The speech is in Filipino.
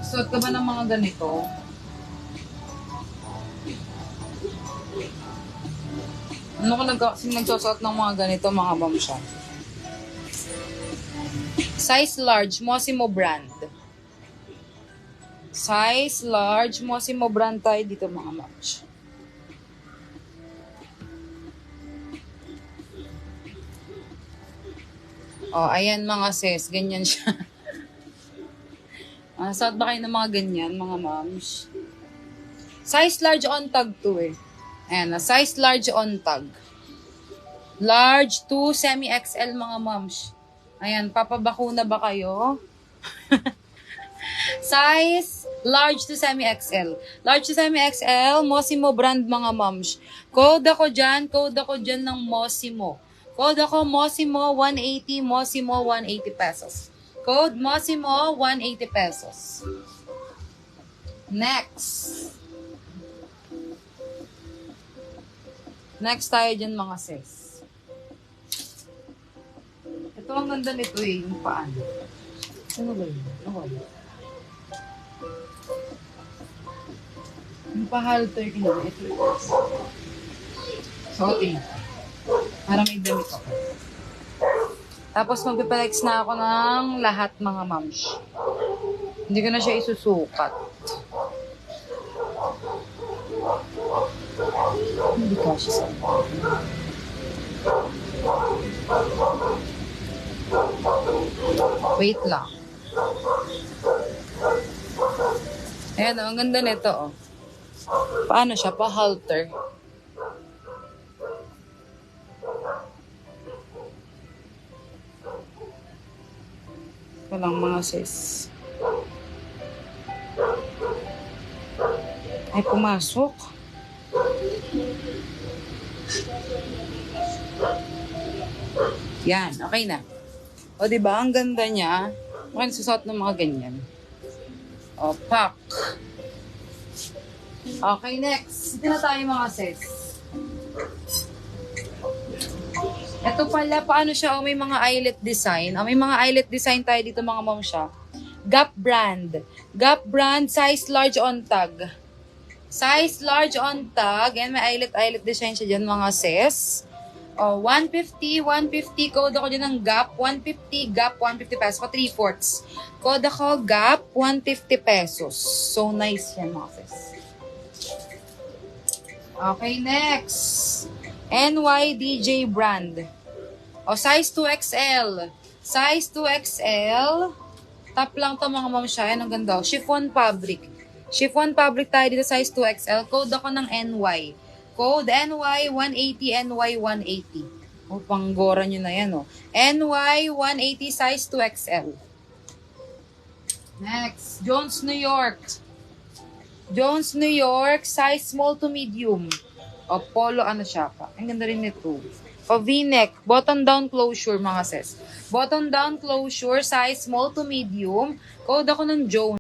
Suot ka ba ng mga ganito? Ano ko nagsusuot ng mga ganito, mga ma'am siya? Size large, Mossimo brand. Size large, Mossimo brand tayo dito, mga ma'am siya. Oh, ayan mga sis, ganyan siya. Suot ba kayo ng mga ganyan, mga moms? Size large on tag to eh. Ayan, size large on tag. Large to semi-XL, mga moms. Ayan, papabakuna ba kayo? Size large to semi-XL. Large to semi-XL, Mossimo brand, mga moms. Code ako dyan ng Mossimo. Code ako Mossimo 180, Mossimo 180 pesos. Code Mossimo 180 pesos. Next. Next tayo dyan, mga sis. Ito ang ganda nito eh, yung paan. Ano ba yun? Ano ba yun? Yung pa-halter ko na. Ito yun. So, okay. Para may damit ako. Tapos magpipalex na ako ng lahat, mga moms. Hindi ko na siya isusukat. Hindi ka siya sa wait lang. Ayan, ang ganda nito, oh. Paano siya? Pa-halter. Walang mga sis. Ay, pumasok. Yan, okay na. O, diba? Ang ganda niya. Okay, susot ng mga ganyan. O, pack. Okay, next. Ito na tayo, mga sis. Ito pala, paano siya? O, may mga eyelet design. O, may mga eyelet design tayo dito, mga mom siya. Gap brand. Gap brand, size large on tag. Size large on tag. And may eyelet design siya dyan, mga sis. O, 150 code ako dyan ng Gap. 150, Gap, 150 pesos. Pa 3/4. Code ako, Gap, 150 pesos. So, nice yan, mga sis. Okay, next. NYDJ brand. O, size 2XL. Size 2XL. Top lang to, mga ma'am siya. Yan, ang ganda. Chiffon fabric. Chiffon fabric tayo dito, size 2XL. Code ako ng NY. Code NY 180, NY 180. O, panggora nyo na yan, o. NY 180, size 2XL. Next. Jones, New York. Jones, New York, size small to medium. O, polo, ano siya pa. Ang ganda rin nito. O, V-neck, button down closure, mga sis. Button down closure, size small to medium. Code ako ng Jones.